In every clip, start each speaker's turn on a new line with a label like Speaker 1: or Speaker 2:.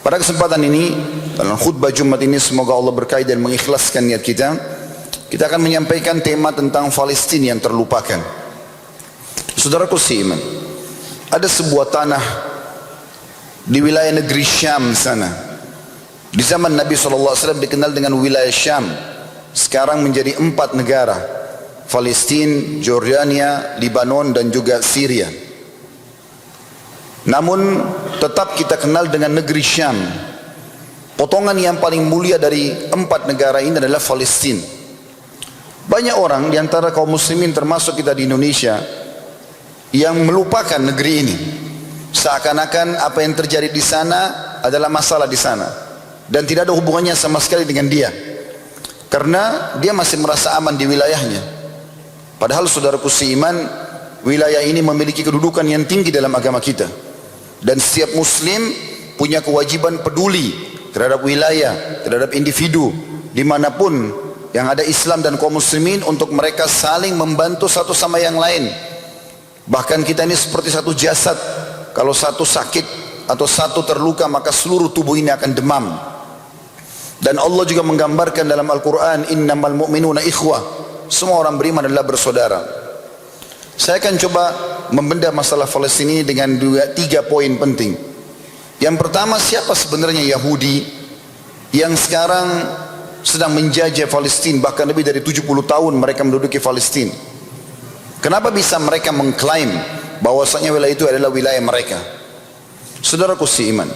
Speaker 1: Pada kesempatan ini, dalam khutbah Jumat ini, semoga Allah berkahi dan mengikhlaskan niat kita. Kita akan menyampaikan tema tentang Palestina yang terlupakan. Saudaraku seiman, ada sebuah tanah di wilayah negeri Syam sana. Di zaman Nabi SAW dikenal dengan wilayah Syam. Sekarang menjadi 4 negara: Palestina, Jordania, Lebanon dan juga Syria. Namun tetap kita kenal dengan negeri Syam. Potongan yang paling mulia dari 4 negara ini adalah Palestina. Banyak orang di antara kaum muslimin termasuk kita di Indonesia yang melupakan negeri ini. Seakan-akan apa yang terjadi di sana adalah masalah di sana dan tidak ada hubungannya sama sekali dengan dia, karena dia masih merasa aman di wilayahnya. Padahal saudaraku seiman, wilayah ini memiliki kedudukan yang tinggi dalam agama kita, dan setiap muslim punya kewajiban peduli terhadap wilayah, terhadap individu dimanapun yang ada Islam dan kaum muslimin, untuk mereka saling membantu satu sama yang lain. Bahkan kita ini seperti satu jasad. Kalau satu sakit atau satu terluka, maka seluruh tubuh ini akan demam. Dan Allah juga menggambarkan dalam Al-Quran, innamal mu'minuna ikhwah, semua orang beriman adalah bersaudara. Saya akan coba membedah masalah Palestina ini dengan 3 poin penting. Yang pertama, siapa sebenarnya Yahudi yang sekarang sedang menjajah Palestina, bahkan lebih dari 70 tahun mereka menduduki Palestina. Kenapa bisa mereka mengklaim bahwasanya wilayah itu adalah wilayah mereka? Saudaraku seiman,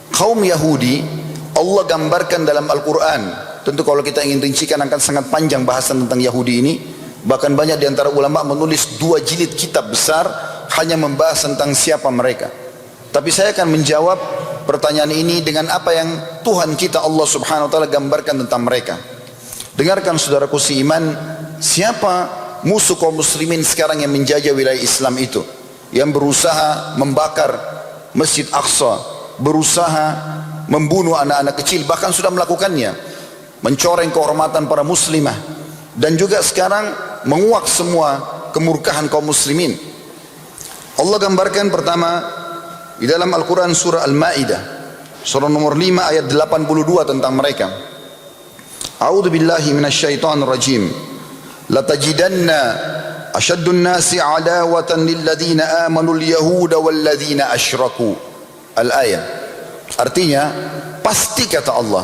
Speaker 1: kaum Yahudi Allah gambarkan dalam Al-Quran. Tentu kalau kita ingin rincikan akan sangat panjang bahasan tentang Yahudi ini. Bahkan banyak di antara ulama menulis 2 jilid kitab besar hanya membahas tentang siapa mereka. Tapi saya akan menjawab pertanyaan ini dengan apa yang Tuhan kita Allah Subhanahu wa taala gambarkan tentang mereka. Dengarkan saudaraku seiman, siapa musuh kaum muslimin sekarang yang menjajah wilayah Islam itu, yang berusaha membakar Masjid Aqsa, berusaha membunuh anak-anak kecil, bahkan sudah melakukannya, mencoreng kehormatan para muslimah, dan juga sekarang menguak semua kemurkaan kaum muslimin. Allah gambarkan pertama di dalam Al-Quran surah Al-Ma'idah, surah nomor 5 ayat 82 tentang mereka. A'udzu billahi minasyaitonir rajim. Latajidanna ashaddun nasi adawatan lilladzina amanul yahuda walladzina asyraku. Al-ayat. Artinya, pasti kata Allah,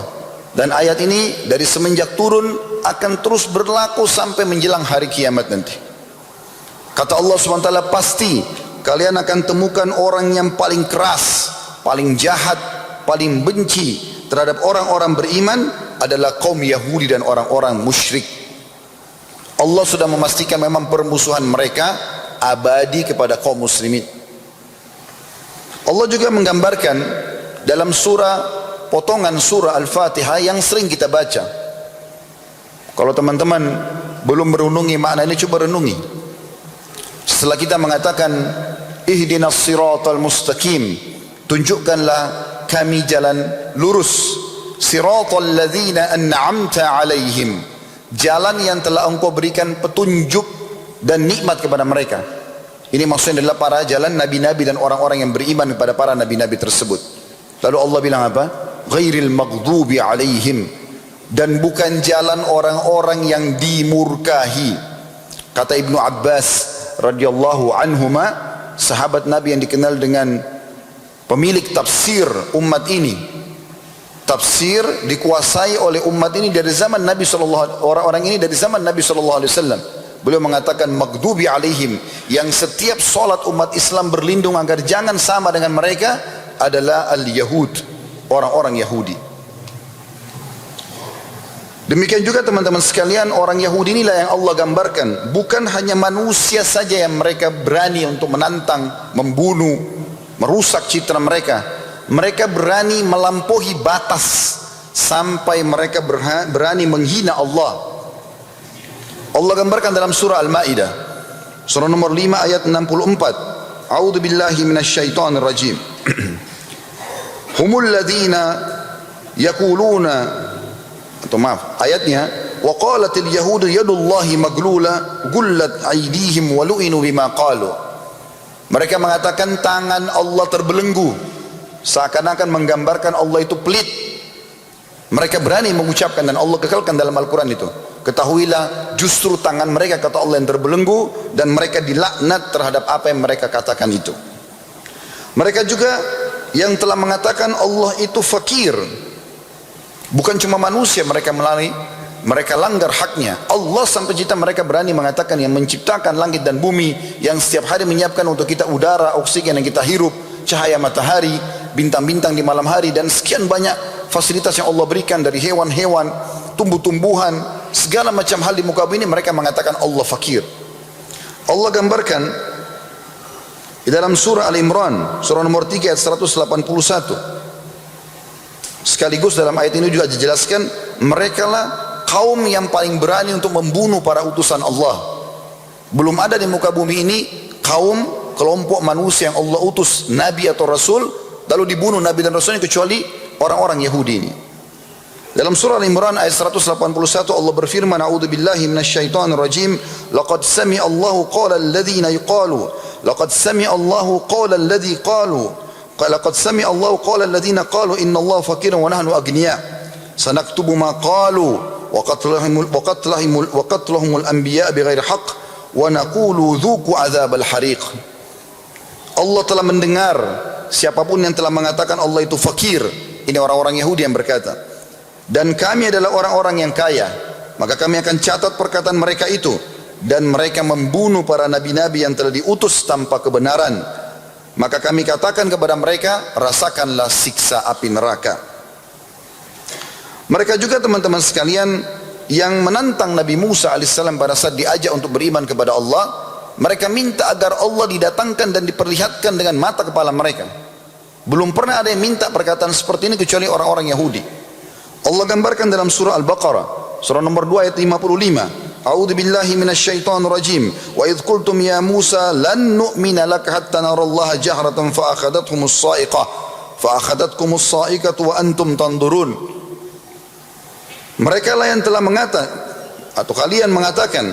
Speaker 1: dan ayat ini dari semenjak turun akan terus berlaku sampai menjelang hari kiamat nanti. Kata Allah SWT, pasti kalian akan temukan orang yang paling keras, paling jahat, paling benci terhadap orang-orang beriman adalah kaum Yahudi dan orang-orang musyrik. Allah sudah memastikan memang permusuhan mereka abadi kepada kaum muslimin. Allah juga menggambarkan dalam potongan surah Al-Fatihah yang sering kita baca. Kalau teman-teman belum merenungi makna ini, coba renungi. Setelah kita mengatakan ihdinas siratal mustaqim, tunjukkanlah kami jalan lurus, siratal ladzina an'amta alaihim, jalan yang telah engkau berikan petunjuk dan nikmat kepada mereka. Ini maksudnya adalah para jalan nabi-nabi dan orang-orang yang beriman kepada para nabi-nabi tersebut. Lalu Allah bilang apa? Ghairil maghdubi alaihim, dan bukan jalan orang-orang yang dimurkahi. Kata Ibnu Abbas radhiyallahu anhuma, sahabat Nabi yang dikenal dengan pemilik tafsir umat ini. Tafsir dikuasai oleh umat ini dari zaman Nabi sallallahu, orang-orang ini dari zaman Nabi sallallahu alaihi wasallam. Beliau mengatakan maghdubi alaihim, yang setiap solat umat Islam berlindung agar jangan sama dengan mereka, adalah al-Yahud, orang-orang Yahudi. Demikian juga teman-teman sekalian, orang Yahudi inilah yang Allah gambarkan, bukan hanya manusia saja yang mereka berani untuk menantang, membunuh, merusak citra mereka. Mereka berani melampaui batas sampai mereka berani menghina Allah. Allah gambarkan dalam surah Al-Ma'idah, surah nomor 5 ayat 64. A'udzu billahi minasyaitonir rajim. Humul ladzina yaquluna, atau maaf, ayatnya wa qalatil yahudu yadullahi maglula gullat aydihim wa lu'inu bima qalu. Mereka mengatakan tangan Allah terbelenggu, seakan-akan menggambarkan Allah itu pelit. Mereka berani mengucapkan dan Allah kekalkan dalam Al-Quran itu. Ketahuilah justru tangan mereka kata Allah yang terbelenggu dan mereka dilaknat terhadap apa yang mereka katakan itu. Mereka juga yang telah mengatakan Allah itu fakir. Bukan cuma manusia mereka melalui, mereka langgar haknya. Allah sampai cita mereka berani mengatakan yang menciptakan langit dan bumi, yang setiap hari menyiapkan untuk kita udara, oksigen yang kita hirup, cahaya matahari, bintang-bintang di malam hari, dan sekian banyak fasilitas yang Allah berikan dari hewan-hewan, tumbuh-tumbuhan, segala macam hal di muka bumi ini mereka mengatakan Allah fakir. Allah gambarkan di dalam surah Al-Imran, surah nomor 3 ayat 181. Sekaligus dalam ayat ini juga dijelaskan mereka lah kaum yang paling berani untuk membunuh para utusan Allah. Belum ada di muka bumi ini kaum, kelompok manusia yang Allah utus nabi atau rasul lalu dibunuh nabi dan rasulnya kecuali orang-orang Yahudi ini. Dalam surah Al-Imran ayat 181 Allah berfirman, a'udzubillahi minasyaitonir rajim, laqad sami'a Allahu qala alladhina yuqalu laqad sami'a Allahu qala alladhi qalu laqad sami'a Allahu qala alladhina qalu inna Allah fakirun wa nahnu aghniya sanaktubu ma qalu wa qatlahumul anbiya bighairi haqq wa naqulu dhuqu adzabal hariq. Allah telah mendengar siapapun yang telah mengatakan Allah itu fakir. Ini orang-orang Yahudi yang berkata, dan kami adalah orang-orang yang kaya, maka kami akan catat perkataan mereka itu, dan mereka membunuh para nabi-nabi yang telah diutus tanpa kebenaran. Maka kami katakan kepada mereka, rasakanlah siksa api neraka. Mereka juga teman-teman sekalian yang menantang Nabi Musa alaihissalam pada saat diajak untuk beriman kepada Allah, mereka minta agar Allah didatangkan dan diperlihatkan dengan mata kepala mereka. Belum pernah ada yang minta perkataan seperti ini kecuali orang-orang Yahudi. Allah gambarkan dalam surah Al-Baqarah, surah nomor 2 ayat 55. A'udzu billahi minasyaitonir rajim. Wa idz qultum ya Musa lan nu'mina laka hatta narallaha jahratan fa akhadathumush sa'iqah fa akhadhatkumus sa'iqatu wa antum tandurun. Mereka lah yang telah mengatakan atau kalian mengatakan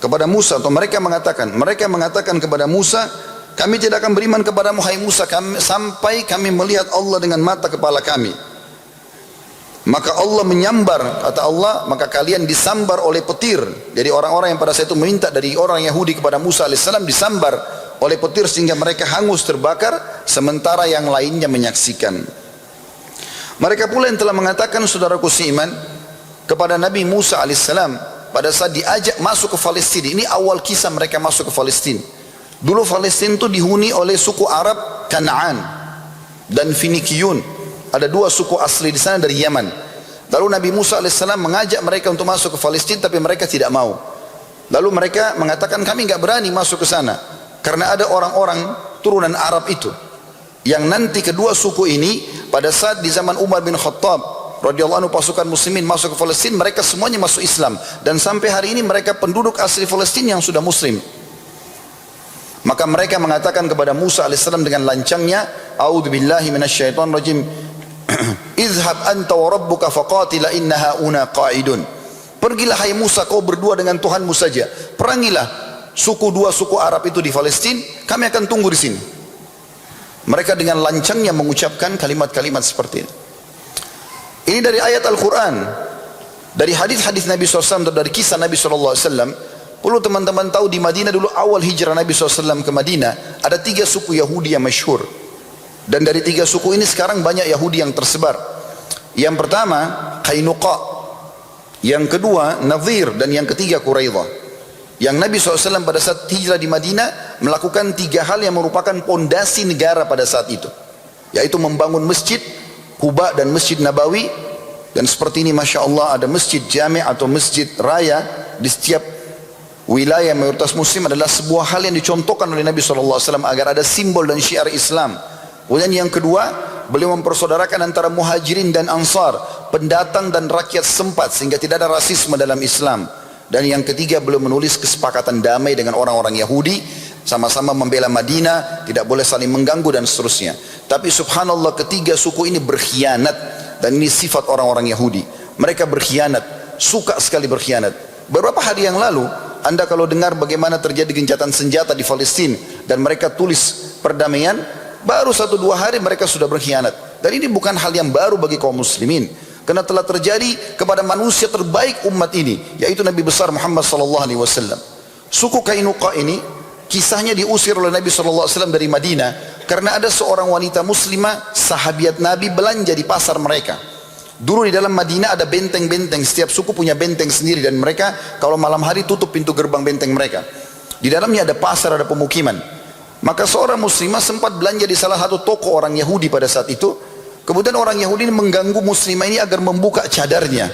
Speaker 1: kepada Musa, atau mereka mengatakan kepada Musa, kami tidak akan beriman kepadamu hai Musa sampai kami melihat Allah dengan mata kepala kami. Maka Allah menyambar, kata Allah, maka kalian disambar oleh petir. Jadi orang-orang yang pada saat itu meminta dari orang Yahudi kepada Musa alaihissalam disambar oleh petir sehingga mereka hangus terbakar, sementara yang lainnya menyaksikan. Mereka pula yang telah mengatakan, saudaraku seiman, kepada Nabi Musa alaihissalam pada saat diajak masuk ke Palestina. Ini awal kisah mereka masuk ke Palestina. Dulu Palestina itu dihuni oleh suku Arab Kanaan dan Finikiyun. Ada dua suku asli di sana dari Yaman. Lalu Nabi Musa alaihissalam mengajak mereka untuk masuk ke Palestina, tapi mereka tidak mau. Lalu mereka mengatakan kami enggak berani masuk ke sana karena ada orang-orang turunan Arab itu yang nanti kedua suku ini pada saat di zaman Umar bin Khattab radhiyallahu anhu pasukan muslimin masuk ke Palestina, mereka semuanya masuk Islam dan sampai hari ini mereka penduduk asli Palestina yang sudah muslim. Maka mereka mengatakan kepada Musa alaihissalam dengan lancangnya, a'udzubillahi minasyaitonir rajim, izhab anta wa rabbuka faqatila inna hauna qa'idun. Pergilah hai Musa, kau berdua dengan Tuhanmu saja, perangilah dua suku Arab itu di Palestina, kami akan tunggu di sini. Mereka dengan lancangnya mengucapkan kalimat-kalimat seperti ini. Ini dari ayat Al-Quran, dari hadis-hadis Nabi SAW, atau dari kisah Nabi SAW. Perlu teman-teman tahu, di Madinah dulu awal hijrah Nabi SAW ke Madinah, ada 3 suku Yahudi yang masyhur. Dan dari 3 suku ini sekarang banyak Yahudi yang tersebar. Yang pertama Qainuqa, yang kedua Nadhir, dan yang ketiga Quraidah. Yang Nabi SAW pada saat hijrah di Madinah melakukan 3 hal yang merupakan pondasi negara pada saat itu, yaitu membangun masjid Quba dan Masjid Nabawi. Dan seperti ini Masya Allah ada masjid jami' atau masjid raya di setiap wilayah mayoritas muslim, adalah sebuah hal yang dicontohkan oleh Nabi SAW agar ada simbol dan syiar Islam. Kemudian yang kedua, beliau mempersaudarakan antara muhajirin dan ansar, pendatang dan rakyat sempat, sehingga tidak ada rasisme dalam Islam. Dan yang ketiga, beliau menulis kesepakatan damai dengan orang-orang Yahudi, sama-sama membela Madinah, tidak boleh saling mengganggu dan seterusnya. Tapi subhanallah, ketiga suku ini berkhianat, dan ini sifat orang-orang Yahudi. Mereka berkhianat, suka sekali berkhianat. Beberapa hari yang lalu, Anda kalau dengar bagaimana terjadi gencatan senjata di Palestina dan mereka tulis perdamaian, baru 1-2 hari mereka sudah berkhianat. Dan ini bukan hal yang baru bagi kaum muslimin, karena telah terjadi kepada manusia terbaik umat ini, yaitu Nabi besar Muhammad sallallahu alaihi wasallam. Suku Qainuqa ini kisahnya diusir oleh Nabi sallallahu alaihi wasallam dari Madinah karena ada seorang wanita muslimah sahabiat Nabi belanja di pasar mereka. Dulu di dalam Madinah ada benteng-benteng, setiap suku punya benteng sendiri, dan mereka kalau malam hari tutup pintu gerbang benteng mereka. Di dalamnya ada pasar, ada pemukiman. Maka seorang muslimah sempat belanja di salah satu toko orang Yahudi pada saat itu. Kemudian orang Yahudi ini mengganggu muslimah ini agar membuka cadarnya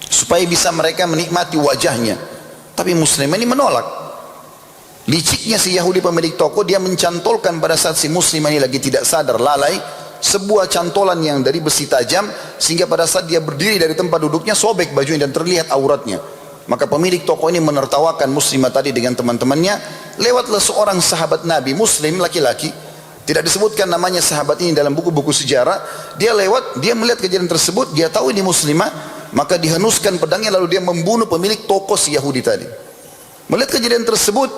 Speaker 1: supaya bisa mereka menikmati wajahnya. Tapi muslimah ini menolak. Liciknya si Yahudi pemilik toko, dia mencantolkan pada saat si muslimah ini lagi tidak sadar, lalai, sebuah cantolan yang dari besi tajam, sehingga pada saat dia berdiri dari tempat duduknya sobek bajunya dan terlihat auratnya. Maka pemilik toko ini menertawakan muslimah tadi dengan teman-temannya. Lewatlah seorang sahabat Nabi muslim laki-laki, tidak disebutkan namanya sahabat ini dalam buku-buku sejarah. Dia lewat, dia melihat kejadian tersebut, dia tahu ini muslimah, maka dihenuskan pedangnya lalu dia membunuh pemilik toko si Yahudi tadi. Melihat kejadian tersebut,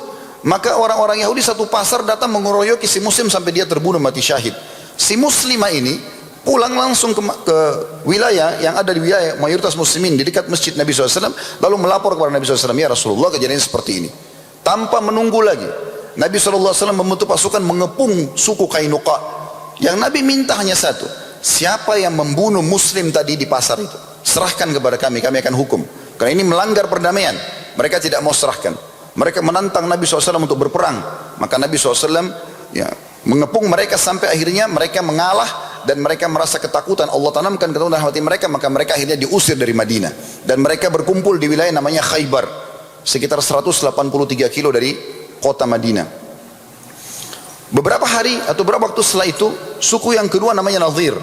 Speaker 1: maka orang-orang Yahudi satu pasar datang mengeroyoki si muslim sampai dia terbunuh mati syahid. Si muslimah ini pulang langsung ke wilayah yang ada di wilayah mayoritas muslimin di dekat masjid Nabi SAW, lalu melapor kepada Nabi SAW, ya Rasulullah kejadian seperti ini. Tanpa menunggu lagi, Nabi SAW membentuk pasukan mengepung suku Qainuqa. Yang Nabi minta hanya satu, siapa yang membunuh muslim tadi di pasar itu, serahkan kepada kami, kami akan hukum. Karena ini melanggar perdamaian. Mereka tidak mau serahkan. Mereka menantang Nabi SAW untuk berperang. Maka Nabi SAW mengepung mereka sampai akhirnya mereka mengalah dan mereka merasa ketakutan. Allah tanamkan ketakutan dalam hati mereka, maka mereka akhirnya diusir dari Madinah. Dan mereka berkumpul di wilayah namanya Khaybar, sekitar 183 kilo dari kota Madinah. Beberapa hari atau beberapa waktu setelah itu, suku yang kedua namanya Nadhir.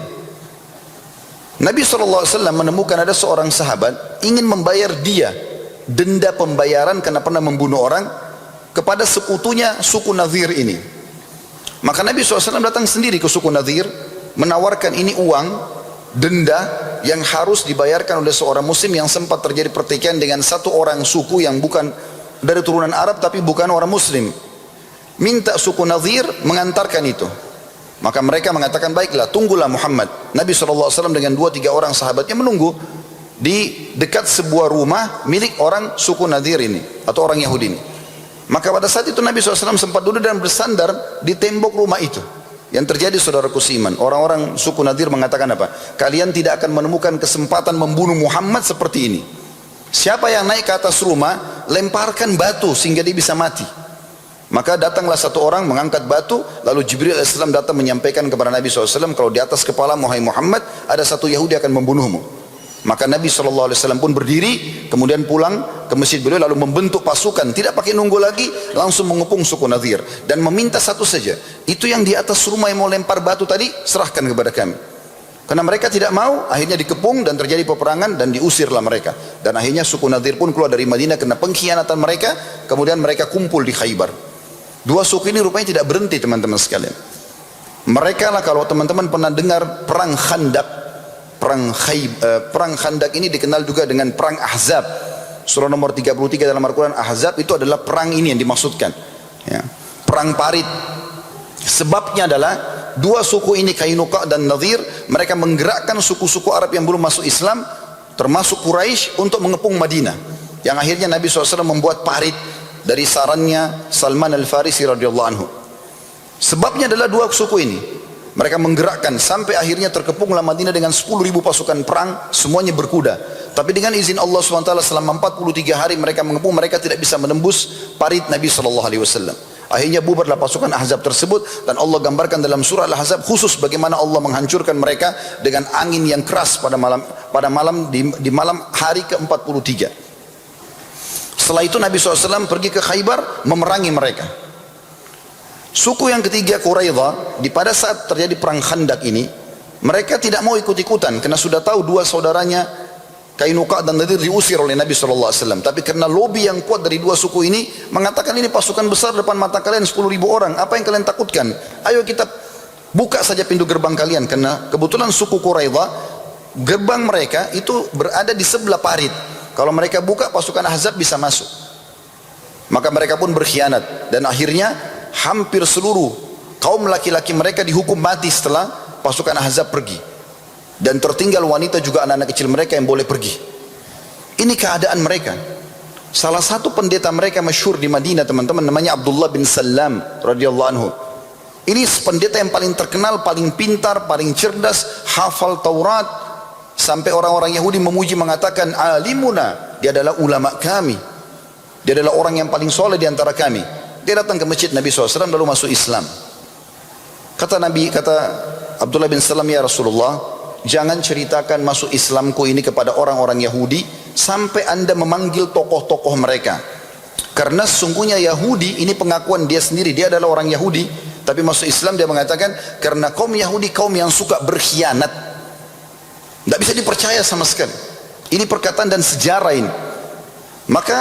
Speaker 1: Nabi SAW menemukan ada seorang sahabat ingin membayar dia denda pembayaran karena pernah membunuh orang kepada sekutunya suku Nadhir ini. Maka Nabi SAW datang sendiri ke suku Nadhir, menawarkan ini uang denda yang harus dibayarkan oleh seorang muslim yang sempat terjadi pertikaian dengan satu orang suku yang bukan dari turunan Arab tapi bukan orang muslim. Minta suku Nadhir mengantarkan itu. Maka mereka mengatakan, baiklah, tunggulah Muhammad. Nabi SAW dengan 2-3 orang sahabatnya menunggu di dekat sebuah rumah milik orang suku Nadhir ini atau orang Yahudi ini. Maka pada saat itu Nabi SAW sempat duduk dan bersandar di tembok rumah itu. Yang terjadi saudaraku seiman, orang-orang suku Nadhir mengatakan apa? Kalian tidak akan menemukan kesempatan membunuh Muhammad seperti ini. Siapa yang naik ke atas rumah, lemparkan batu sehingga dia bisa mati. Maka datanglah satu orang mengangkat batu, lalu Jibril AS datang menyampaikan kepada Nabi SAW, kalau di atas kepala Muhammad ada satu Yahudi akan membunuhmu. Maka Nabi SAW pun berdiri, kemudian pulang ke masjid beliau, lalu membentuk pasukan, tidak pakai nunggu lagi, langsung mengepung suku Nadhir dan meminta satu saja, itu yang di atas rumah yang mau lempar batu tadi, serahkan kepada kami. Karena mereka tidak mau, akhirnya dikepung dan terjadi peperangan dan diusirlah mereka. Dan akhirnya suku Nadhir pun keluar dari Madinah karena pengkhianatan mereka. Kemudian mereka kumpul di Khaybar. Dua suku ini rupanya tidak berhenti, teman-teman sekalian. Mereka lah, kalau teman-teman pernah dengar perang Khandak. Perang Khandak ini dikenal juga dengan perang Ahzab. Surah nomor 33 dalam Al-Quran, Ahzab itu adalah perang ini yang dimaksudkan, ya. Perang parit. Sebabnya adalah dua suku ini, Qainuqa dan Nadhir, mereka menggerakkan suku-suku Arab yang belum masuk Islam, termasuk Quraisy, untuk mengepung Madinah. Yang akhirnya Nabi SAW membuat parit dari sarannya Salman Al-Farisi radhiyallahu anhu. Sebabnya adalah dua suku ini. Mereka menggerakkan sampai akhirnya terkepunglah Madinah dengan 10.000 pasukan perang, semuanya berkuda. Tapi dengan izin Allah SWT selama 43 hari mereka mengepung, mereka tidak bisa menembus parit Nabi SAW. Akhirnya bubarlah pasukan Ahzab tersebut, dan Allah gambarkan dalam surah Al-Ahzab khusus bagaimana Allah menghancurkan mereka dengan angin yang keras pada malam di malam hari ke-43. Setelah itu Nabi SAW pergi ke Khaybar memerangi mereka. Suku yang ketiga, Quraidah, pada saat terjadi perang Khandak ini, mereka tidak mau ikut-ikutan karena sudah tahu dua saudaranya Qainuqa dan Nadhir diusir oleh Nabi SAW. Tapi karena lobby yang kuat dari dua suku ini mengatakan, ini pasukan besar depan mata kalian 10.000 orang, apa yang kalian takutkan? Ayo kita buka saja pintu gerbang kalian. Karena kebetulan suku Quraidah, gerbang mereka itu berada di sebelah parit. Kalau mereka buka, pasukan Ahzab bisa masuk. Maka mereka pun berkhianat, dan akhirnya hampir seluruh Kaum laki-laki mereka dihukum mati setelah pasukan Ahzab pergi. Dan tertinggal wanita juga anak-anak kecil mereka yang boleh pergi. Ini keadaan mereka. Salah satu pendeta mereka masyhur di Madinah, teman-teman, namanya Abdullah bin Salam radhiyallahu anhu. Ini pendeta yang paling terkenal, paling pintar, paling cerdas, hafal Taurat. Sampai orang-orang Yahudi memuji, mengatakan, alimuna, dia adalah ulama kami. Dia adalah orang yang paling soleh di antara kami. Dia datang ke masjid Nabi SAW lalu masuk Islam. Kata Abdullah bin Salam, ya Rasulullah, jangan ceritakan masuk Islamku ini kepada orang-orang Yahudi sampai anda memanggil tokoh-tokoh mereka. Karena sesungguhnya Yahudi, ini pengakuan dia sendiri, dia adalah orang Yahudi, tapi masuk Islam dia mengatakan, karena kaum Yahudi kaum yang suka berkhianat, tidak bisa dipercaya sama sekali. Ini perkataan dan sejarah ini. Maka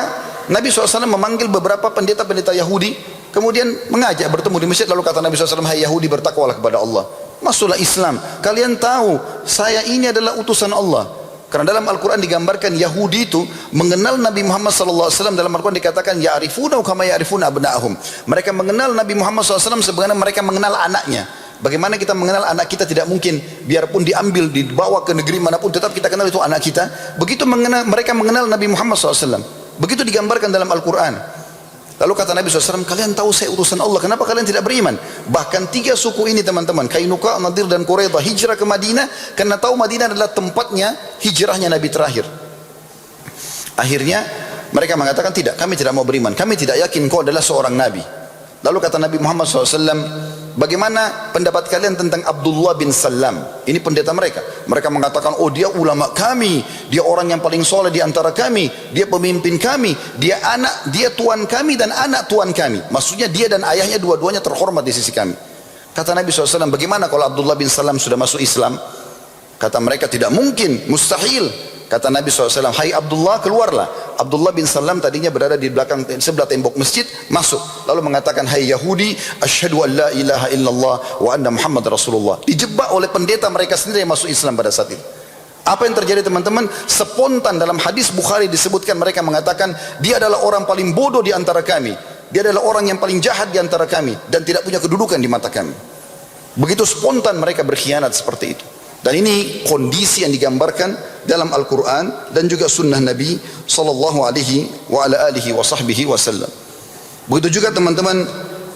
Speaker 1: Nabi SAW memanggil beberapa pendeta-pendeta Yahudi, kemudian mengajak bertemu di masjid. Lalu kata Nabi SAW, hai Yahudi, bertakwalah kepada Allah, masuklah Islam. Kalian tahu saya ini adalah utusan Allah. Karena dalam Al-Quran digambarkan Yahudi itu mengenal Nabi Muhammad SAW. Dalam Al-Quran dikatakan, ya'rifuna kama ya'rifuna abna'ahum. Mereka mengenal Nabi Muhammad SAW sebagaimana mereka mengenal anaknya. Bagaimana kita mengenal anak kita? Tidak mungkin, biarpun diambil, dibawa ke negeri manapun, tetap kita kenal itu anak kita. Begitu mereka mengenal Nabi Muhammad SAW. Begitu digambarkan dalam Al-Quran. Lalu kata Nabi SAW, kalian tahu saya utusan Allah, kenapa kalian tidak beriman? Bahkan 3 suku ini, teman-teman, Kainuka, Nadir dan Quraidah, hijrah ke Madinah karena tahu Madinah adalah tempatnya hijrahnya Nabi terakhir. Akhirnya mereka mengatakan, tidak, kami tidak mau beriman, kami tidak yakin kau adalah seorang Nabi. Lalu kata Nabi Muhammad SAW, bagaimana pendapat kalian tentang Abdullah bin Salam? Ini pendeta mereka. Mereka mengatakan, oh dia ulama kami, dia orang yang paling soleh di antara kami, dia pemimpin kami, dia tuan kami dan anak tuan kami. Maksudnya dia dan ayahnya dua-duanya terhormat di sisi kami. Kata Nabi SAW, bagaimana kalau Abdullah bin Salam sudah masuk Islam? Kata mereka, tidak mungkin, mustahil. Kata Nabi SAW, hai Abdullah, keluarlah. Abdullah bin Salam tadinya berada di belakang sebelah tembok masjid, masuk. Lalu mengatakan, hai Yahudi, asyhadu an la ilaha illallah wa anna Muhammad Rasulullah. Dijebak oleh pendeta mereka sendiri yang masuk Islam pada saat itu. Apa yang terjadi, teman-teman? Spontan dalam hadis Bukhari disebutkan, mereka mengatakan, dia adalah orang paling bodoh di antara kami. Dia adalah orang yang paling jahat di antara kami dan tidak punya kedudukan di mata kami. Begitu spontan mereka berkhianat seperti itu. Dan ini kondisi yang digambarkan dalam Al-Quran dan juga sunnah Nabi sallallahu alaihi wa ala alihi wa sahbihi wasallam. Begitu juga, teman-teman,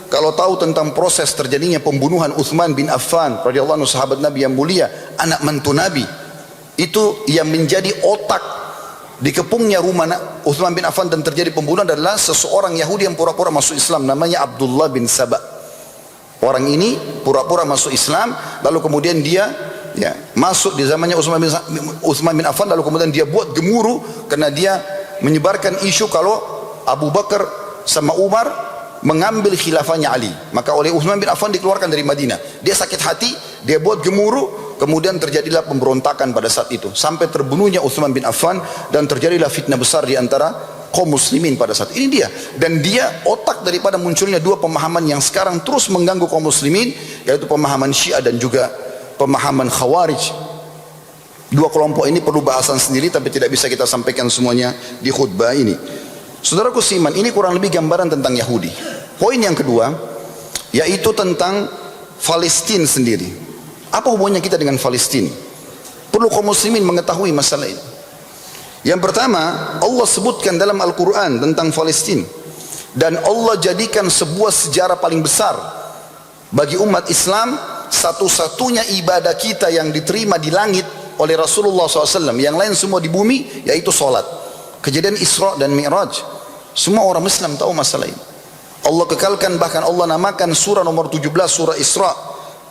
Speaker 1: kalau tahu tentang proses terjadinya pembunuhan Uthman bin Affan radhiyallahu anhu, sahabat Nabi yang mulia, anak mantu Nabi, itu yang menjadi otak dikepungnya rumah Uthman bin Affan dan terjadi pembunuhan adalah seseorang Yahudi yang pura-pura masuk Islam, namanya Abdullah bin Saba. Orang ini pura-pura masuk Islam, lalu kemudian dia masuk di zamannya Utsman bin Affan, lalu kemudian dia buat gemuruh karena dia menyebarkan isu kalau Abu Bakar sama Umar mengambil khilafahnya Ali. Maka oleh Utsman bin Affan dikeluarkan dari Madinah. Dia sakit hati, dia buat gemuruh, kemudian terjadilah pemberontakan pada saat itu sampai terbunuhnya Utsman bin Affan dan terjadilah fitnah besar di antara kaum muslimin pada saat ini dia. Dan dia otak daripada munculnya dua pemahaman yang sekarang terus mengganggu kaum muslimin, yaitu pemahaman Syiah dan juga pemahaman Khawarij. Dua kelompok ini perlu bahasan sendiri, tapi tidak bisa kita sampaikan semuanya di khutbah ini. Saudaraku seiman, ini kurang lebih gambaran tentang Yahudi. Poin yang kedua, yaitu tentang Palestina sendiri. Apa hubungannya kita dengan Palestina? Perlu kaum muslimin mengetahui masalah ini. Yang pertama, Allah sebutkan dalam Al-Quran tentang Palestina, dan Allah jadikan sebuah sejarah paling besar bagi umat Islam. Satu-satunya ibadah kita yang diterima di langit oleh Rasulullah SAW, yang lain semua di bumi, yaitu solat. Kejadian Isra dan Mi'raj, semua orang Islam tahu masalah ini. Allah kekalkan, bahkan Allah namakan surah nomor 17 surah Isra,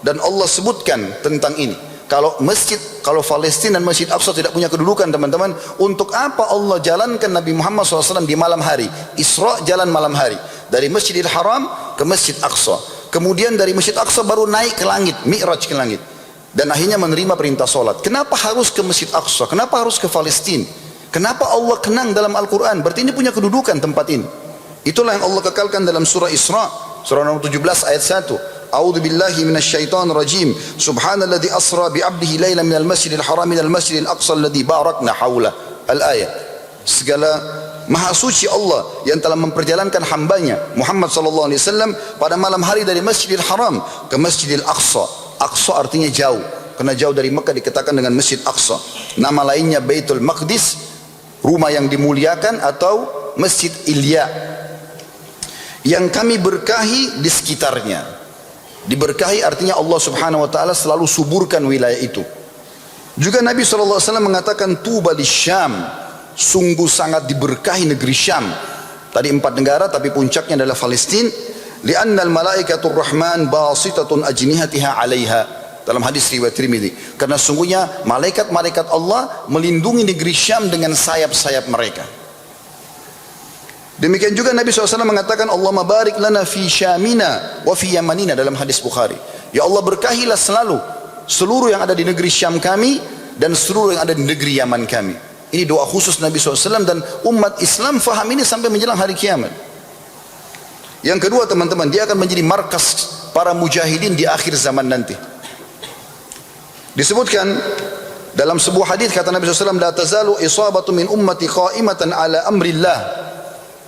Speaker 1: dan Allah sebutkan tentang ini. Kalau Palestina dan Masjid Aqsa tidak punya kedudukan, teman-teman, untuk apa Allah jalankan Nabi Muhammad SAW di malam hari? Isra jalan malam hari dari Masjidil Haram ke Masjid Aqsa. Kemudian dari Masjid Aqsa baru naik ke langit, Mi'raj ke langit. Dan akhirnya menerima perintah solat. Kenapa harus ke Masjid Aqsa? Kenapa harus ke Palestina? Kenapa Allah kenang dalam Al-Quran? Berarti ini punya kedudukan tempat ini. Itulah yang Allah kekalkan dalam surah Isra, surah nomor 17 ayat 1. A'udzu billahi minasyaitonir rajim. Subhanalladzi asra bi 'abdihi lailan minal masjidil haram minal masjidil aqsa alladzi barakna haula. Al-ayat. Segala Maha suci Allah yang telah memperjalankan hambanya Muhammad sallallahu alaihi wasallam pada malam hari dari Masjidil Haram ke Masjidil Aqsa. Aqsa artinya jauh, karena jauh dari Mekah dikatakan dengan Masjid Aqsa. Nama lainnya Baitul Maqdis, rumah yang dimuliakan, atau Masjid Ilya, yang kami berkahi di sekitarnya. Diberkahi artinya Allah subhanahu wa ta'ala selalu suburkan wilayah itu. Juga Nabi SAW mengatakan tuba di Syam, sungguh sangat diberkahi negeri Syam. Tadi 4 negara tapi puncaknya adalah Palestina. Li'annal malaikatur rahman basitatun ajnihatiha 'alaiha. Dalam hadis riwayat Tirmidzi, karena sungguhnya malaikat-malaikat Allah melindungi negeri Syam dengan sayap-sayap mereka. Demikian juga Nabi SAW mengatakan Allahumma barik lana fi Syamina wa fi Yamanina, dalam hadis Bukhari. Ya Allah, berkahilah selalu seluruh yang ada di negeri Syam kami dan seluruh yang ada di negeri Yaman kami. Ini doa khusus Nabi SAW, dan umat Islam faham ini sampai menjelang hari kiamat. Yang kedua teman-teman, dia akan menjadi markas para mujahidin di akhir zaman nanti. Disebutkan dalam sebuah hadis, kata Nabi SAW, la tazalu isabatu min ummati qa'imatan ala amrillah.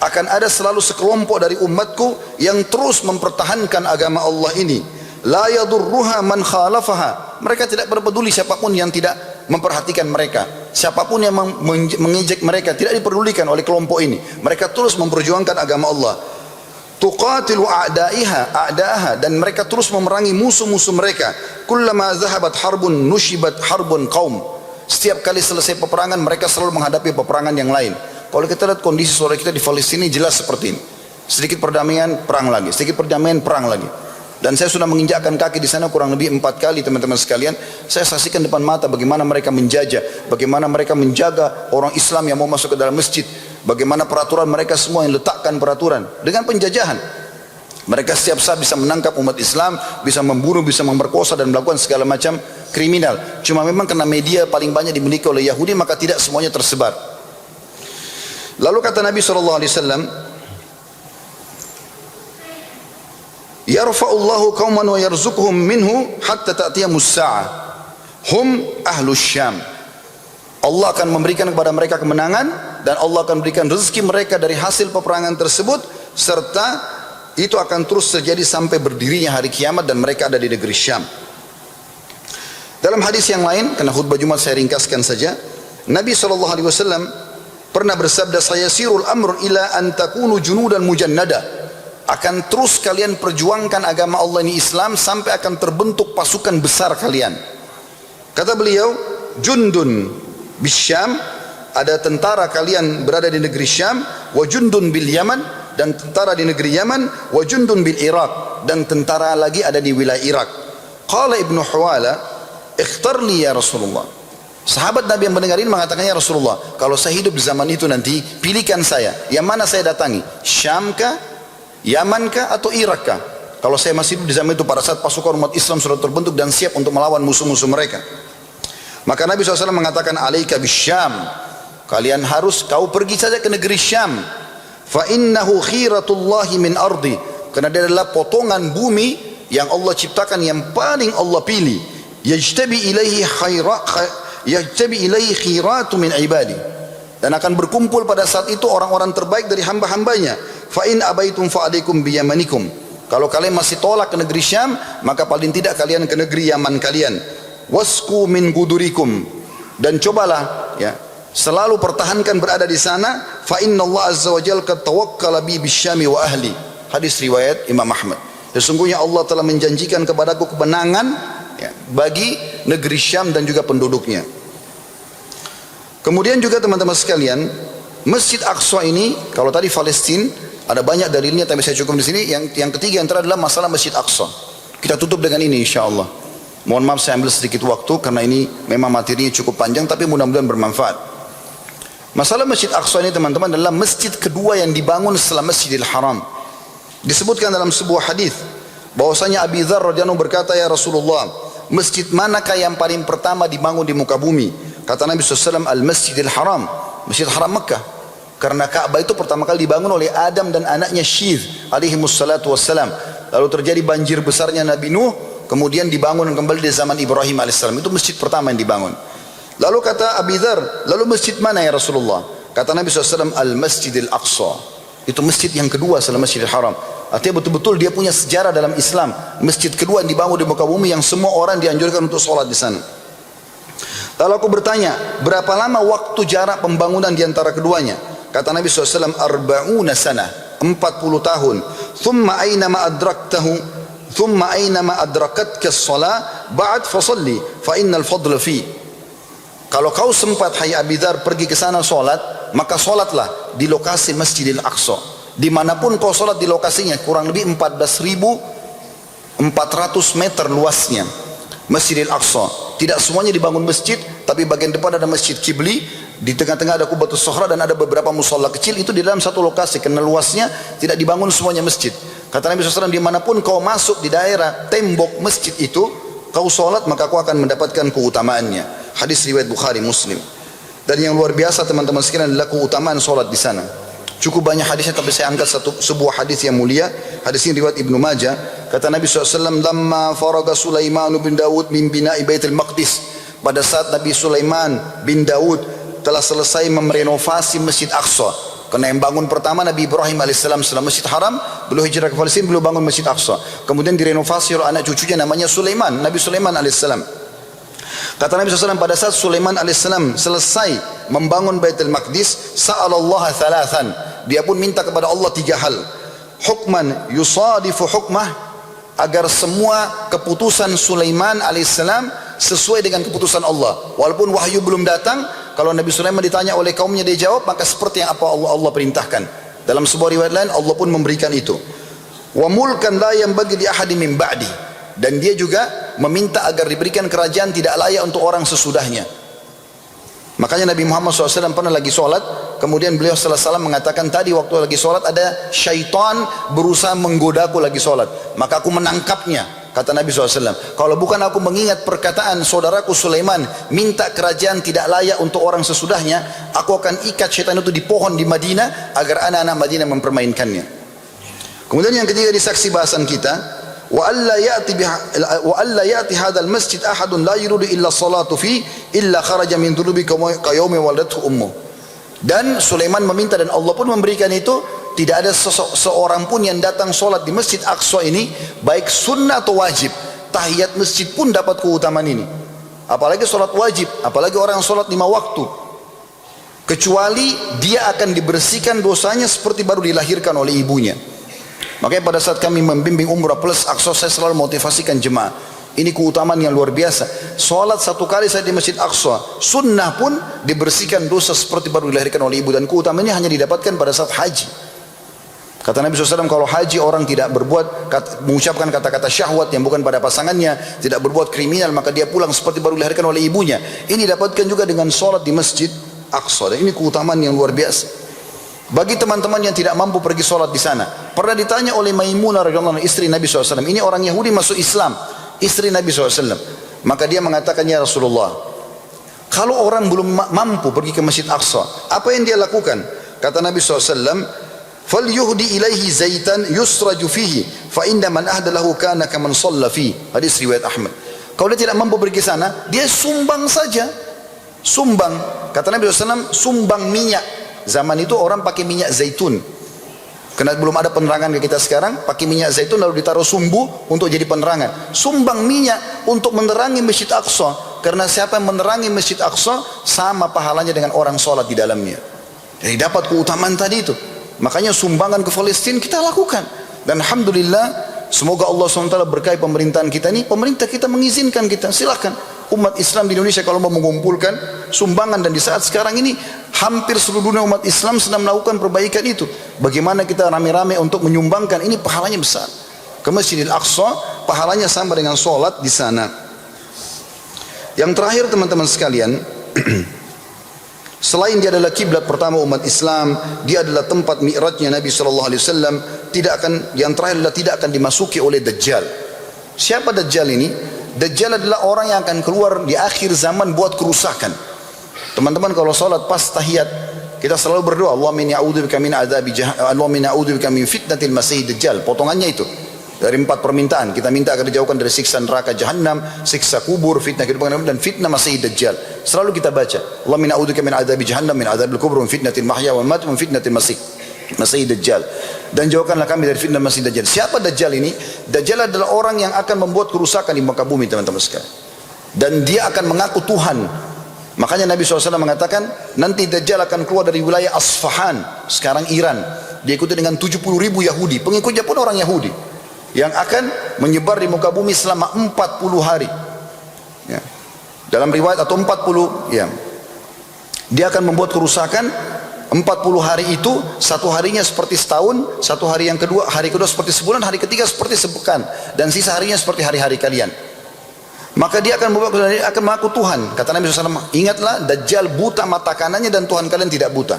Speaker 1: Akan ada selalu sekelompok dari umatku yang terus mempertahankan agama Allah ini. La yadurruha man khalafaha. Mereka tidak berpeduli siapapun yang tidak memperhatikan mereka. Siapapun yang mengejek mereka tidak diperdulikan oleh kelompok ini. Mereka terus memperjuangkan agama Allah. Tuqatilu a'da'aha, dan mereka terus memerangi musuh-musuh mereka. Kullama zahabat harbun nushibat harbun qaum. Setiap kali selesai peperangan, mereka selalu menghadapi peperangan yang lain. Kalau kita lihat kondisi saudara kita di Palestina jelas seperti ini. Sedikit perdamaian, perang lagi. Sedikit perdamaian, perang lagi. Dan saya sudah menginjakkan kaki di sana kurang lebih 4 kali teman-teman sekalian. Saya saksikan depan mata bagaimana mereka menjajah, bagaimana mereka menjaga orang Islam yang mau masuk ke dalam masjid, bagaimana peraturan mereka semua yang letakkan peraturan dengan penjajahan. Mereka setiap saat bisa menangkap umat Islam, bisa membunuh, bisa memperkosa dan melakukan segala macam kriminal. Cuma memang karena media paling banyak dimiliki oleh Yahudi, maka tidak semuanya tersebar. Lalu kata Nabi SAW, yarfa'ullahu qauman wa yarzuquhum minhu hatta ta'tiyamus sa'ah hum ahlus Syam. Allah akan memberikan kepada mereka kemenangan, dan Allah akan berikan rezeki mereka dari hasil peperangan tersebut, serta itu akan terus terjadi sampai berdirinya hari kiamat dan mereka ada di negeri Syam. Dalam hadis yang lain, karena khutbah Jumat saya ringkaskan saja, Nabi SAW pernah bersabda, sayasirul amr ila an takunu junudan mujannada. Akan terus kalian perjuangkan agama Allah ini Islam sampai akan terbentuk pasukan besar kalian. Kata beliau, jundun bisyam, ada tentara kalian berada di negeri Syam, wa jundun bil Yaman, dan tentara di negeri Yaman, wa jundun bil Iraq, dan tentara lagi ada di wilayah Irak. Qala Ibnu Huwala, ikhtar li ya Rasulullah. Sahabat Nabi yang mendengar ini mengatakan, ya Rasulullah, kalau saya hidup di zaman itu nanti, pilihkan saya, yang mana saya datangi, Syam kah, Yaman kah, atau Irak kah? Kalau saya masih hidup di zaman itu pada saat pasukan umat Islam sudah terbentuk dan siap untuk melawan musuh-musuh mereka. Maka Nabi SAW mengatakan, alaika bisyam, kalian harus, kau pergi saja ke negeri Syam. Fa innahu khiratullahi min ardi, karena dia adalah potongan bumi yang Allah ciptakan yang paling Allah pilih. Yajtabi ilaihi khiratu min ibadi, dan akan berkumpul pada saat itu orang-orang terbaik dari hamba-hambanya. Fa in abaitum fa alaikum bi yamanikum, kalau kalian masih tolak ke negeri Syam, maka paling tidak kalian ke negeri Yaman kalian. Wasku min gudurikum, dan cobalah ya selalu pertahankan berada di sana. Fa inna Allah azza wa jalla qad tawakkala bi bisyami wa ahli, hadis riwayat Imam Ahmad. Sesungguhnya Allah telah menjanjikan kepadaku kemenangan ya, bagi negeri Syam dan juga penduduknya. Kemudian juga teman-teman sekalian, Masjid Aqsa ini, kalau tadi Palestina ada banyak dalilnya, tapi saya cukup di sini. Yang ketiga yang terakhir adalah masalah Masjid Aqsa. Kita tutup dengan ini insyaallah. Mohon maaf saya ambil sedikit waktu karena ini memang materinya cukup panjang, tapi mudah-mudahan bermanfaat. Masalah Masjid Aqsa ini teman-teman adalah masjid kedua yang dibangun setelah Masjidil Haram. Disebutkan dalam sebuah hadis bahwasanya Abi Dzar radhiyallahu berkata, ya Rasulullah, masjid manakah yang paling pertama dibangun di muka bumi? Kata Nabi SAW, Al-Masjidil Haram, Masjid Haram Mekah. Karena Ka'bah itu pertama kali dibangun oleh Adam dan anaknya Syith alaihimussalatu wassalam. Lalu terjadi banjir besarnya Nabi Nuh, kemudian dibangun kembali di zaman Ibrahim alaihissalam. Itu masjid pertama yang dibangun. Lalu kata Abi Dzar, lalu masjid mana ya Rasulullah? Kata Nabi SAW, Al-Masjidil Aqsa. Itu masjid yang kedua setelah Masjidil Haram. Artinya betul-betul dia punya sejarah dalam Islam. Masjid kedua yang dibangun di muka bumi yang semua orang dianjurkan untuk sholat di sana. Lalu aku bertanya, berapa lama waktu jarak pembangunan di antara keduanya? Kata Nabi SAW, Arba'una sana, 40 tahun. Thumma aynama adraktahu, thumma aynama adrakatka as-salah, ba'd fasalli, fa innal fadla fi. Kalau kau sempat, hai Abi Dzar, pergi ke sana sholat, maka sholatlah di lokasi Masjidil Aqsa. Dimanapun kau sholat di lokasinya, kurang lebih 14.400 meter luasnya Masjidil Aqsa. Tidak semuanya dibangun masjid, tapi bagian depan ada Masjid Qibli, di tengah-tengah ada Qubatus Sokhra, dan ada beberapa musola kecil. Itu di dalam satu lokasi, karena luasnya tidak dibangun semuanya masjid. Kata Nabi SAW, dimanapun kau masuk di daerah tembok masjid itu, kau sholat, maka kau akan mendapatkan keutamaannya. Hadis riwayat Bukhari Muslim. Dan yang luar biasa teman-teman sekalian adalah keutamaan sholat di sana. Cukup banyak hadisnya, tapi saya angkat sebuah hadis yang mulia. Hadis ini riwayat Ibnu Majah. Kata Nabi SAW, Lamma faraga Sulaiman bin Daud min bina'i Baitul Maqdis. Pada saat Nabi Sulaiman bin Daud telah selesai merenovasi Masjid Aqsa. Karena yang bangun pertama Nabi Ibrahim AS setelah Masjid Haram, beliau hijrah ke Palestina, beliau bangun Masjid Aqsa. Kemudian direnovasi oleh anak cucunya namanya Sulaiman, Nabi Sulaiman AS. Kata Nabi SAW, pada saat Sulaiman AS selesai membangun Baitul Maqdis, sa'alallaha thalathan. Dia pun minta kepada Allah 3 hal. Hukman yusadifu hukmah, agar semua keputusan Sulaiman AS sesuai dengan keputusan Allah. Walaupun wahyu belum datang, kalau Nabi Sulaiman ditanya oleh kaumnya, dia jawab, maka seperti yang apa Allah perintahkan. Dalam sebuah riwayat lain, Allah pun memberikan itu. Wa mulkan la yanbaghi li ahadin min ba'di. Dan dia juga meminta agar diberikan kerajaan tidak layak untuk orang sesudahnya. Makanya Nabi Muhammad SAW pernah lagi sholat, kemudian beliau sallallahu alaihi wasallam mengatakan, tadi waktu lagi sholat ada syaitan berusaha menggodaku lagi sholat, maka aku menangkapnya. Kata Nabi SAW, kalau bukan aku mengingat perkataan saudaraku Sulaiman, minta kerajaan tidak layak untuk orang sesudahnya, aku akan ikat syaitan itu di pohon di Madinah, agar anak-anak Madinah mempermainkannya. Kemudian yang ketiga di saksi bahasan kita, wa alla ya'ti hadzal masjid ahadun la yuridu illa salatu fi illa kharaja min dhunubi ka yaumi waladathu ummu. Dan Sulaiman meminta, dan Allah pun memberikan itu, tidak ada seorang pun yang datang sholat di Masjid Aqsa ini, baik sunnah atau wajib, tahiyat masjid pun dapat keutamaan ini. Apalagi sholat wajib, apalagi orang sholat 5 waktu, kecuali dia akan dibersihkan dosanya seperti baru dilahirkan oleh ibunya. Makanya pada saat kami membimbing Umrah Plus Aqsa, saya selalu motivasikan jemaah, ini keutamaan yang luar biasa. Sholat 1 kali saya di Masjid Aqsa, sunnah pun dibersihkan dosa seperti baru dilahirkan oleh ibu. Dan keutamaannya hanya didapatkan pada saat haji. Kata Nabi SAW, kalau haji orang tidak mengucapkan kata-kata syahwat yang bukan pada pasangannya, tidak berbuat kriminal, maka dia pulang seperti baru dilahirkan oleh ibunya. Ini dapatkan juga dengan sholat di Masjid Aqsa. Dan ini keutamaan yang luar biasa. Bagi teman-teman yang tidak mampu pergi sholat di sana, pernah ditanya oleh Maimunah radhiyallahu anha, istri Nabi SAW. Ini orang Yahudi masuk Islam, istri Nabi SAW. Maka dia mengatakan, ya Rasulullah, kalau orang belum mampu pergi ke Masjid Aqsa, apa yang dia lakukan? Kata Nabi SAW, falyuhdi ilaihi zaitan yusraju fihi fa inna man ahda lahu kana kaman shalla fi. Hadis riwayat Ahmad. Kalau dia tidak mampu pergi sana, dia sumbang saja. Sumbang. Kata Nabi SAW, sumbang minyak. Zaman itu orang pakai minyak zaitun. Karena belum ada penerangan ke kita sekarang, pakai minyak zaitun lalu ditaruh sumbu untuk jadi penerangan. Sumbang minyak untuk menerangi Masjid Aqsa. Karena siapa yang menerangi Masjid Aqsa, sama pahalanya dengan orang sholat di dalamnya. Jadi dapat keutamaan tadi itu. Makanya sumbangan ke Palestina kita lakukan. Dan Alhamdulillah, semoga Allah SWT berkahi pemerintahan kita ini. Pemerintah kita mengizinkan kita, silakan. Umat Islam di Indonesia kalau mau mengumpulkan sumbangan, dan di saat sekarang ini hampir seluruh dunia umat Islam sedang melakukan perbaikan itu. Bagaimana kita rame-rame untuk menyumbangkan, ini pahalanya besar. Ke Masjidil Aqsa, pahalanya sama dengan sholat di sana. Yang terakhir teman-teman sekalian, selain dia adalah kiblat pertama umat Islam, dia adalah tempat mi'rajnya Nabi SAW. Yang terakhir adalah tidak akan dimasuki oleh Dajjal. Siapa Dajjal ini? Dajjal adalah orang yang akan keluar di akhir zaman buat kerusakan. Teman-teman kalau sholat pas tahiyat, kita selalu berdoa, Allahumma inni a'udzubika min adzabi jahannam, Allahumma inni a'udzubika min fitnatil masih dajjal. Potongannya itu. dari 4 permintaan. Kita minta agar dijauhkan dari siksa neraka Jahannam, siksa kubur, fitnah kehidupan dan fitnah Masih Dajjal. Selalu kita baca, Allahumma na'udzubika min adzabi Jahannam, min adzabil kubur, min fitnatil mahya wal mamat, min fitnatil Masih Dajjal. Dan jauhkanlah kami dari fitnah Masih Dajjal. Siapa Dajjal ini? Dajjal adalah orang yang akan membuat kerusakan di muka bumi, teman-teman sekalian. Dan dia akan mengaku Tuhan. Makanya Nabi SAW mengatakan, nanti Dajjal akan keluar dari wilayah Asfahan, sekarang Iran. Diikuti dengan 70.000 Yahudi, pengikutnya pun orang Yahudi, yang akan menyebar di muka bumi selama 40 hari. Ya. Dalam riwayat atau 40, ya. Dia akan membuat kerusakan 40 hari itu, satu harinya seperti setahun, satu hari yang kedua, hari kedua seperti sebulan, hari ketiga seperti sepekan, dan sisa harinya seperti hari-hari kalian. Maka dia akan mengaku Tuhan. Kata Nabi SAW, ingatlah Dajjal buta mata kanannya dan Tuhan kalian tidak buta.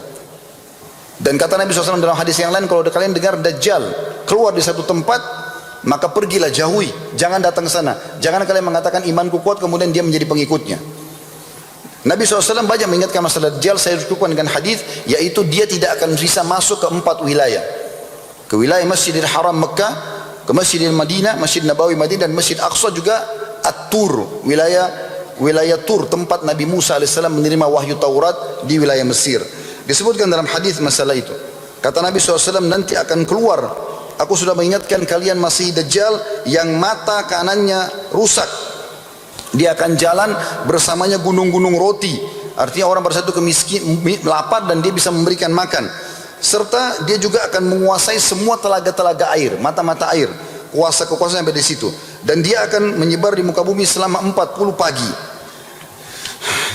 Speaker 1: Dan kata Nabi SAW dalam hadis yang lain, kalau kalian dengar Dajjal keluar di satu tempat, maka pergilah, jauhi, jangan datang ke sana. Jangan kalian mengatakan imanku kuat kemudian dia menjadi pengikutnya. Nabi SAW banyak mengingatkan masalah Dajjal. Saya cukupkan dengan hadis, yaitu dia tidak akan bisa masuk ke 4 wilayah. Ke wilayah Masjidil Haram Mekah, ke Masjidil Madinah, Masjid Nabawi Madinah, dan Masjid Aqsa, juga At-Tur, wilayah Tur, tempat Nabi Musa AS menerima wahyu Taurat di wilayah Mesir. Disebutkan dalam hadis masalah itu. Kata Nabi SAW, nanti akan keluar, aku sudah mengingatkan kalian Masih Dajjal yang mata kanannya rusak. Dia akan jalan bersamanya gunung-gunung roti. Artinya orang bersatu kemiskin, lapar dan dia bisa memberikan makan. Serta dia juga akan menguasai semua telaga-telaga air, mata-mata air. Kuasa-kekuasaan yang ada di situ. Dan dia akan menyebar di muka bumi selama 40 pagi.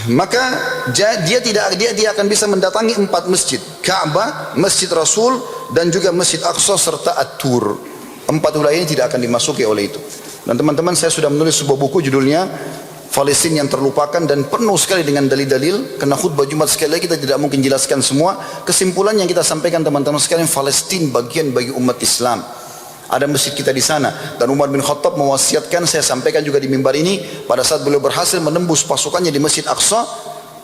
Speaker 1: Maka dia akan bisa mendatangi 4 masjid, Ka'bah, Masjid Rasul, dan juga Masjid Aqsa serta At-Tur. 4 wilayah ini tidak akan dimasuki oleh itu. Dan teman-teman, saya sudah menulis sebuah buku judulnya Palestina yang Terlupakan, dan penuh sekali dengan dalil-dalil. Karena khutbah Jumat sekali lagi kita tidak mungkin jelaskan semua. Kesimpulan yang kita sampaikan teman-teman sekalian, Palestina bagian bagi umat Islam. Ada masjid kita di sana, dan Umar bin Khattab mewasiatkan, saya sampaikan juga di mimbar ini, pada saat beliau berhasil menembus pasukannya di Masjid Aqsa,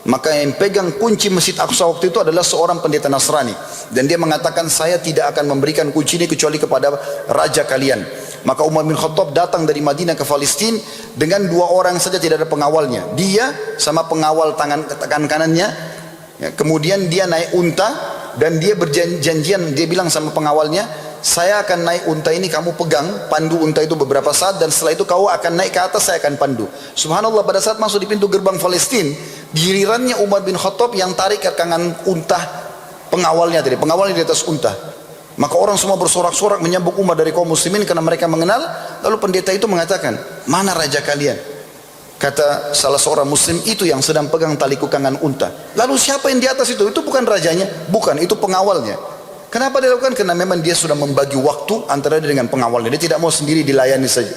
Speaker 1: maka yang pegang kunci Masjid Aqsa waktu itu adalah seorang pendeta Nasrani, dan dia mengatakan, saya tidak akan memberikan kunci ini kecuali kepada raja kalian. Maka Umar bin Khattab datang dari Madinah ke Palestina dengan 2 orang saja, tidak ada pengawalnya, dia sama pengawal tangan kanannya. Ya, kemudian dia naik unta, dan dia berjanjian, dia bilang sama pengawalnya, saya akan naik unta ini, kamu pegang pandu unta itu beberapa saat, dan setelah itu kau akan naik ke atas, saya akan pandu. Subhanallah, pada saat masuk di pintu gerbang Palestina, gilirannya Umar bin Khattab yang tarik ke tangan unta pengawalnya di atas unta. Maka orang semua bersorak-sorak menyambut Umar dari kaum muslimin karena mereka mengenal. Lalu pendeta itu mengatakan, mana raja kalian? Kata salah seorang muslim, itu yang sedang pegang tali kukangan unta. Lalu siapa yang di atas itu? Itu bukan rajanya? Bukan, itu pengawalnya. Kenapa dia lakukan? Karena memang dia sudah membagi waktu antara dia dengan pengawalnya. Dia tidak mau sendiri dilayani saja.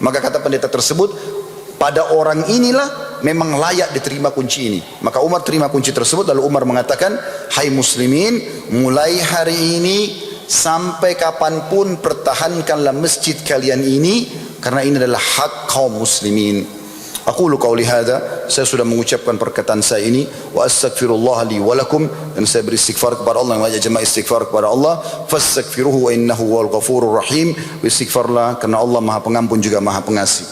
Speaker 1: Maka kata pendeta tersebut, pada orang inilah memang layak diterima kunci ini. Maka Umar terima kunci tersebut. Lalu Umar mengatakan, hai muslimin, mulai hari ini sampai kapanpun pertahankanlah masjid kalian ini, karena ini adalah hak kaum muslimin. Aqulu qauli hadza, saya sudah mengucapkan perkataan saya ini, wa astaghfirullah li wa lakum, dan saya beristighfar kepada Allah, yang mengajak jemaah istighfar kepada Allah, fastaghfiruhu wa innahu wal ghafurur rahim. Istighfarlah karena Allah Maha Pengampun juga Maha Pengasih.